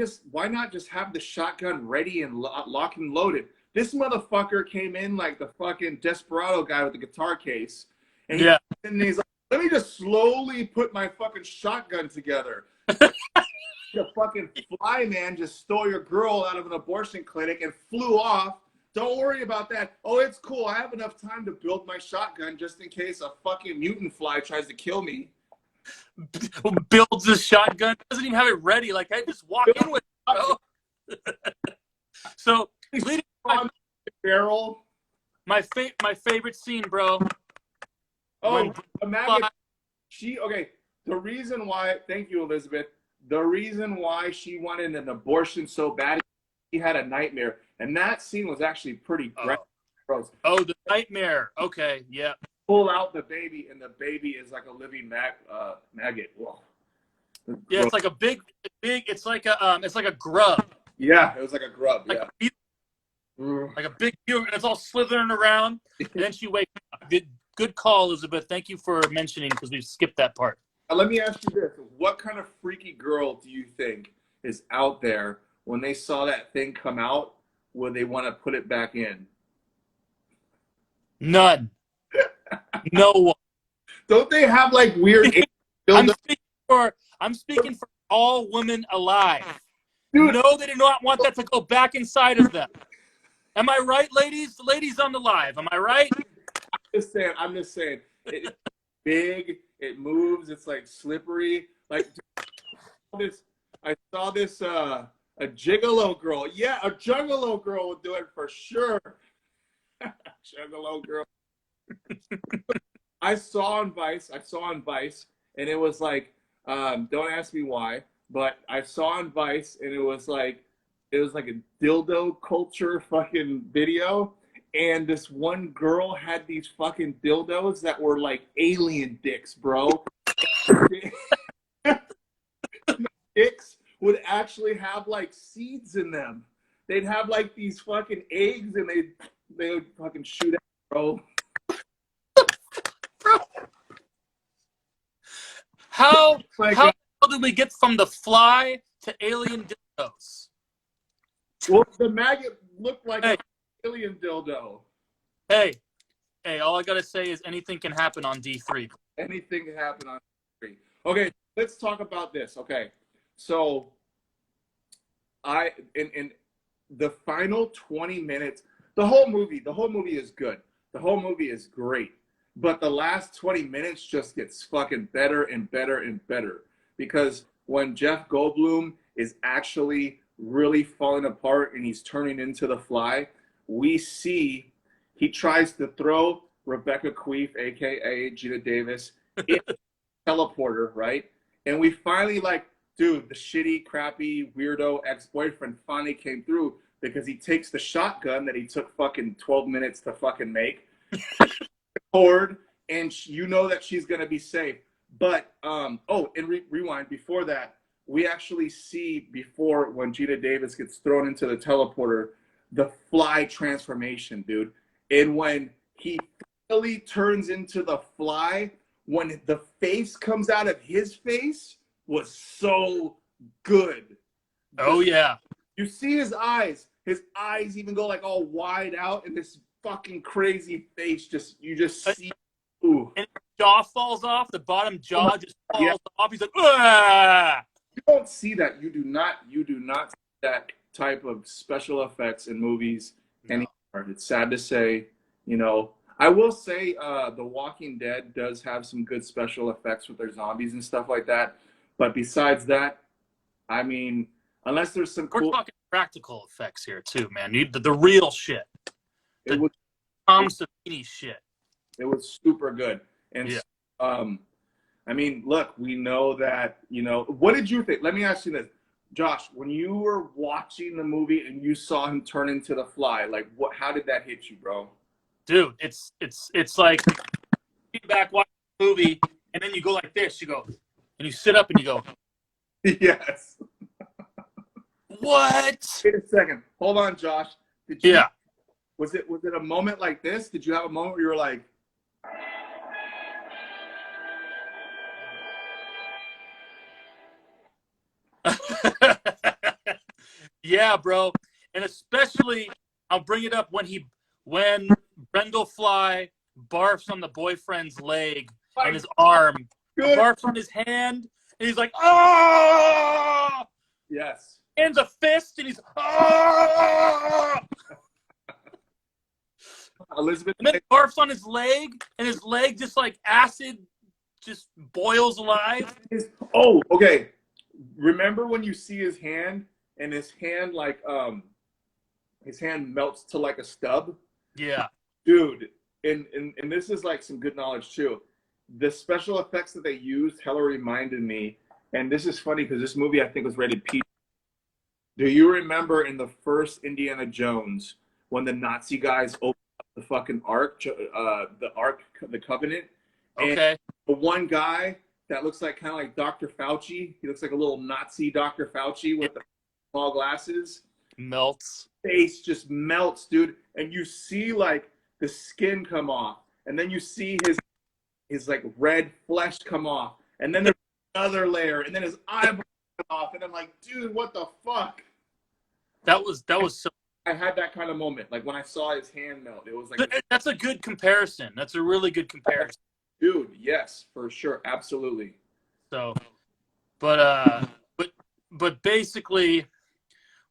S2: not just have the shotgun ready and lock and loaded? This motherfucker came in like the fucking Desperado guy with the guitar case, and he's like, "Let me just slowly put my fucking shotgun together." The fucking fly man just stole your girl out of an abortion clinic and flew off Don't worry about that. Oh, it's cool. I have enough time to build my shotgun just in case a fucking mutant fly tries to kill me.
S1: Builds his shotgun, doesn't even have it ready. Like, hey, just walk in with it, bro. So, leading
S2: on the barrel.
S1: my favorite scene, bro.
S2: Oh, a maggot. Okay. The reason why, thank you, Elizabeth. The reason why she wanted an abortion so bad, she had a nightmare, and that scene was actually pretty gross.
S1: Oh, the nightmare. Okay, yeah.
S2: Pull out the baby, and the baby is like a living maggot. Whoa.
S1: Yeah, it's like a big. It's like a grub.
S2: Yeah, it was like a grub.
S1: Like
S2: yeah,
S1: like a big and it's all slithering around. And then she wakes up. Good call, Elizabeth. Thank you for mentioning because we skipped that part.
S2: Let me ask you this: what kind of freaky girl do you think is out there when they saw that thing come out? Would they want to put it back in?
S1: None. No one.
S2: Don't they have like weird?
S1: I'm speaking for all women alive.
S2: Dude.
S1: No, they do not want that to go back inside of them. Am I right, ladies? The ladies on the live. Am I right?
S2: I'm just saying. It's big. It moves. It's like slippery. Like I saw this a gigolo girl. Yeah, a juggalo girl would do it for sure. Juggalo girl. I saw on Vice, and it was like, don't ask me why, but I saw on Vice, and it was like a dildo culture fucking video, and this one girl had these fucking dildos that were like alien dicks, bro. Dicks would actually have like seeds in them. They'd have like these fucking eggs, and they would fucking shoot out, bro.
S1: How did we get from the fly to alien dildos?
S2: Well, the maggot looked like an alien dildo.
S1: Hey, all I gotta say is anything can happen on D3.
S2: Anything can happen on D3. Okay, let's talk about this. Okay, so in the final 20 minutes, the whole movie is good. The whole movie is great. But the last 20 minutes just gets fucking better and better and better. Because when Jeff Goldblum is actually really falling apart and he's turning into the Fly, we see he tries to throw Rebecca Queef, a.k.a. Geena Davis, in the teleporter, right? And we finally dude, the shitty, crappy, weirdo ex-boyfriend finally came through because he takes the shotgun that he took fucking 12 minutes to fucking make, and you know that she's going to be safe. But, rewind. Before that, we actually see, before when Geena Davis gets thrown into the teleporter, the Fly transformation, dude. And when he finally turns into the Fly, when the face comes out of his face, was so good.
S1: Oh, yeah.
S2: You see his eyes even go like all wide out, and this fucking crazy face you just see. Ooh.
S1: And his jaw falls off. The bottom jaw just falls off. He's like, ah!
S2: You don't see that. You do not see that type of special effects in movies anymore. It's sad to say. You know, I will say The Walking Dead does have some good special effects with their zombies and stuff like that. But besides that, I mean, unless there's some
S1: We're talking practical effects here too, man. The real shit.
S2: It was
S1: Tom Savini shit.
S2: It was super good. And I mean, look, we know that, what did you think? Let me ask you this. Josh, when you were watching the movie and you saw him turn into the Fly, how did that hit you, bro?
S1: Dude, it's like you back watching the movie and then you go like this, you go, and you sit up and you go,
S2: yes.
S1: What?
S2: Wait a second. Hold on, Josh. Was it a moment like this? Did you have a moment where you were like,
S1: yeah, bro. And especially, I'll bring it up when Brendel Fly barfs on the boyfriend's leg and his arm, barfs on his hand, and he's like, oh!
S2: Yes.
S1: Hands a fist, and he's, oh!
S2: Elizabeth.
S1: And then it barfs on his leg, and his leg just like acid just boils alive.
S2: Oh, okay. Remember when you see his hand, and his hand his hand melts to like a stub?
S1: Yeah.
S2: Dude, and this is like some good knowledge too. The special effects that they used hella reminded me, and this is funny because this movie I think was rated PG. Do you remember in the first Indiana Jones when the Nazi guys opened up the fucking Ark, the Covenant?
S1: Okay.
S2: And the one guy that looks like kind of like Dr. Fauci, he looks like a little Nazi Dr. Fauci with the small glasses.
S1: Melts.
S2: Face just melts, dude, and you see like the skin come off, and then you see his like red flesh come off, and then there's another layer, and then his eyeball come off, and I'm like, dude, what the fuck?
S1: That was so.
S2: I had that kind of moment, like when I saw his hand melt. It was like,
S1: That's a good comparison. That's a really good comparison.
S2: dude, yes, for sure, absolutely.
S1: So, but basically,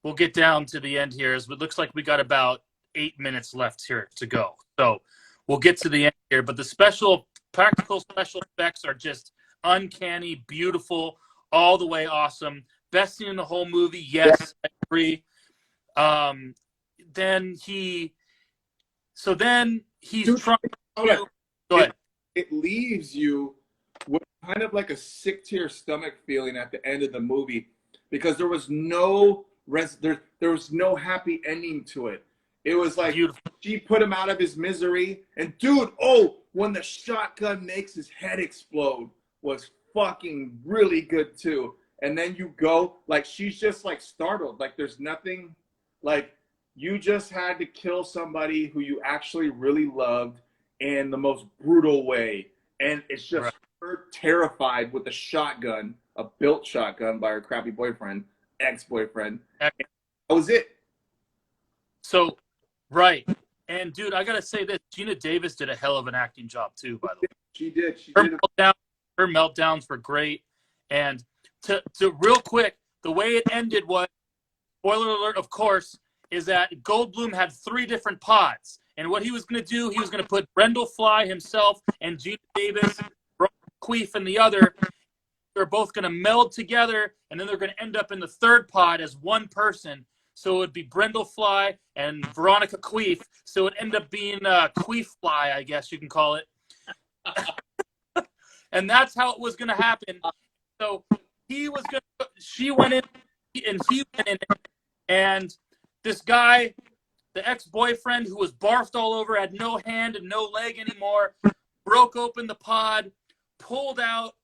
S1: we'll get down to the end here. It looks like we got about 8 minutes left here to go. So we'll get to the end here. But the practical special effects are just uncanny, beautiful, all the way awesome. Best scene in the whole movie. Yes, I agree. Then he's
S2: Dude,
S1: trying to go ahead.
S2: It leaves you with kind of like a sick to your stomach feeling at the end of the movie because there was no there was no happy ending to it. It was like
S1: Beautiful.
S2: She put him out of his misery, and dude, when the shotgun makes his head explode was fucking really good too. And then you go like she's just like startled, like there's nothing, like you just had to kill somebody who you actually really loved in the most brutal way, and it's just
S1: right.
S2: Her terrified with a shotgun, a built shotgun by her crappy boyfriend, ex-boyfriend. That was it.
S1: So, right. And, dude, I got to say this. Geena Davis did a hell of an acting job, too, by the way.
S2: She did.
S1: Her meltdowns were great. And to real quick, the way it ended was, spoiler alert, of course, is that Goldblum had 3 different pods. And what he was going to do, he was going to put Brendel Fly himself and Geena Davis, Queef, and the other. They're both going to meld together, and then they're going to end up in the 3rd pod as one person. So it would be Brendel Fly and Veronica Queef. So it would end up being Queef Fly, I guess you can call it. And that's how it was going to happen. So she went in, and he went in, and this guy, the ex-boyfriend who was barfed all over, had no hand and no leg anymore, broke open the pod, pulled out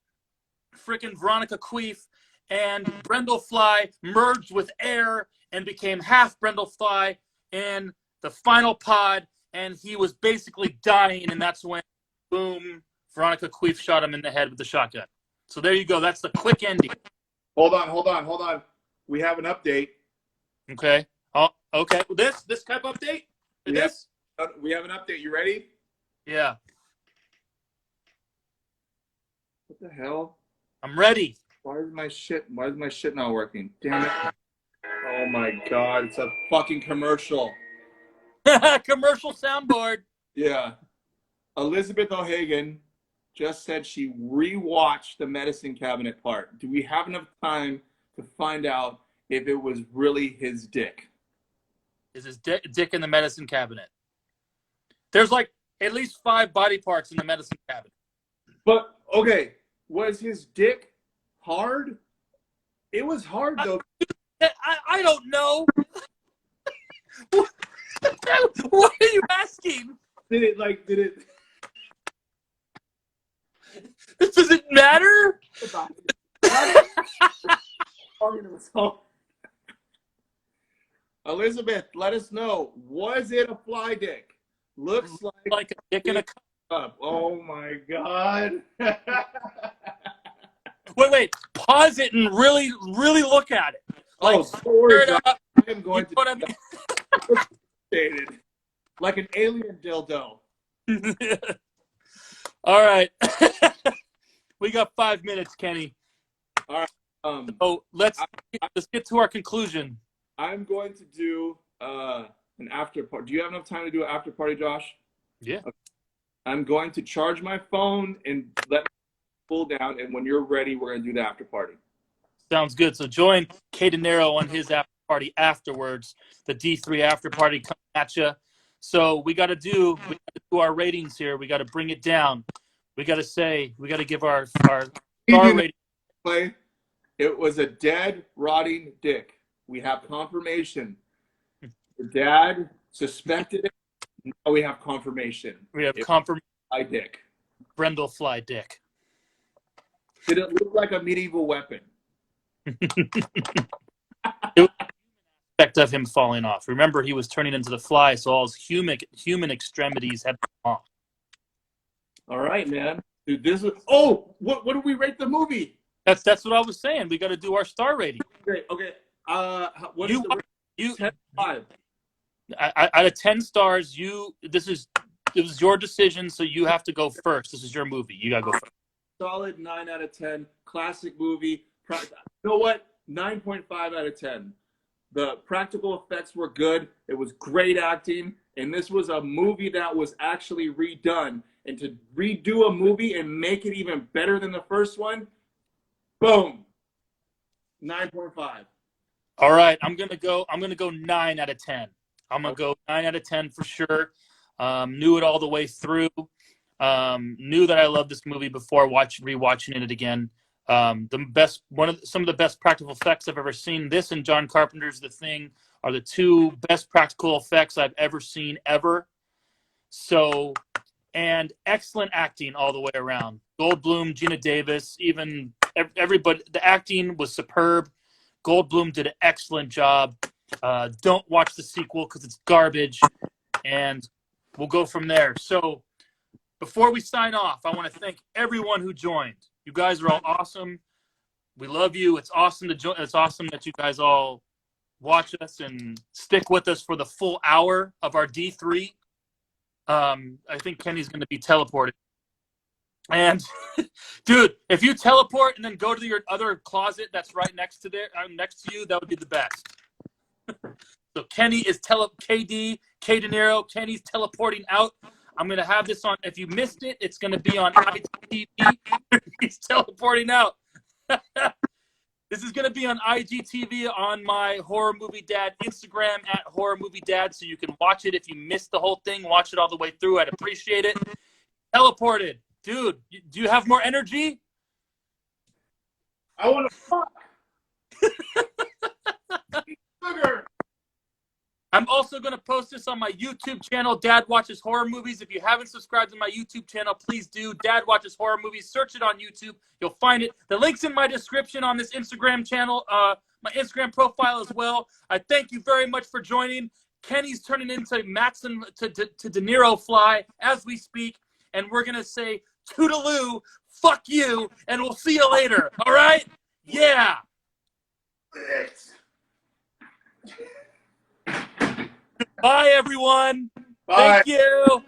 S1: freaking Veronica Queef, and Brendel Fly merged with air and became half Brendel Fly in the final pod, and he was basically dying, and that's when, boom, Veronica Queef shot him in the head with the shotgun. So there you go. That's the quick ending.
S2: Hold on. We have an update.
S1: Okay. Oh, okay. This type of update? This?
S2: We have an update. You ready?
S1: Yeah.
S2: What the hell?
S1: I'm ready.
S2: Why is my shit not working? Damn it. Oh my god, it's a fucking commercial.
S1: Commercial soundboard.
S2: Yeah. Elizabeth O'Hagan just said she rewatched the medicine cabinet part. Do we have enough time to find out if it was really his dick?
S1: Is his dick in the medicine cabinet? There's like at least 5 body parts in the medicine cabinet.
S2: But, okay, was his dick hard? It was hard, though.
S1: I don't know. What are you asking?
S2: Did it...
S1: Does it matter?
S2: Elizabeth, let us know. Was it a fly dick? Looks
S1: like a dick in a
S2: cup. Oh my god.
S1: Wait. Pause it and really look at it. Like,
S2: I am going to like an alien dildo.
S1: All right. We got 5 minutes, Kenny.
S2: All right.
S1: So let's get to our conclusion.
S2: I'm going to do an after party. Do you have enough time to do an after party, Josh?
S1: Yeah.
S2: Okay. I'm going to charge my phone and let me pull down. And when you're ready, we're going to do the after party.
S1: Sounds good. So join K Dinero on his after party afterwards. The D3 after party coming at you. So we got to do our ratings here. We got to bring it down. We got to give our star rating.
S2: Play. It was a dead, rotting dick. We have confirmation. The dad suspected it. Now we have confirmation.
S1: We have confirmation.
S2: Fly dick.
S1: Brendel fly dick.
S2: Did it look like a medieval weapon?
S1: Effect of him falling off. Remember, he was turning into the fly, so all his human extremities had come off.
S2: All right, man. Dude, this is. Oh, what do we rate the movie?
S1: That's what I was saying. We got to do our star rating.
S2: Okay. What is the 10 5?
S1: Out of 10 stars, it was your decision, so you have to go first. This is your movie. You got to go first.
S2: Solid 9 out of 10. Classic movie. You know what? 9.5 out of 10. The practical effects were good. It was great acting. And this was a movie that was actually redone. And to redo a movie and make it even better than the first one, boom. 9.5.
S1: All right, I'm gonna go 9 out of 10. I'm gonna go 9 out of 10 for sure. Knew it all the way through. Knew that I loved this movie before rewatching it again. Some of the best practical effects I've ever seen. This and John Carpenter's The Thing are the two best practical effects I've ever seen ever. So, and excellent acting all the way around. Goldblum, Geena Davis, even everybody. The acting was superb. Goldblum did an excellent job. Don't watch the sequel because it's garbage, and we'll go from there. So, before we sign off, I want to thank everyone who joined. You guys are all awesome. We love you. It's awesome to join. It's awesome that you guys all watch us and stick with us for the full hour of our D3. I think Kenny's going to be teleported. And, dude, if you teleport and then go to your other closet that's right next to you, that would be the best. So Kenny is K Dinero. Kenny's teleporting out. I'm going to have this on. If you missed it, it's going to be on IGTV. He's teleporting out. This is going to be on IGTV on my Horror Movie Dad Instagram at Horror Movie Dad, so you can watch it. If you missed the whole thing, watch it all the way through. I'd appreciate it. Teleported. Dude, do you have more energy?
S2: I want to fuck. Sugar.
S1: I'm also going to post this on my YouTube channel, Dad Watches Horror Movies. If you haven't subscribed to my YouTube channel, please do. Dad Watches Horror Movies. Search it on YouTube. You'll find it. The link's in my description on this Instagram channel, my Instagram profile as well. I thank you very much for joining. Kenny's turning into Maxim to Dinero Fly as we speak. And we're going to say toodaloo, fuck you, and we'll see you later. All right? Yeah. Bye, everyone.
S2: Bye.
S1: Thank you.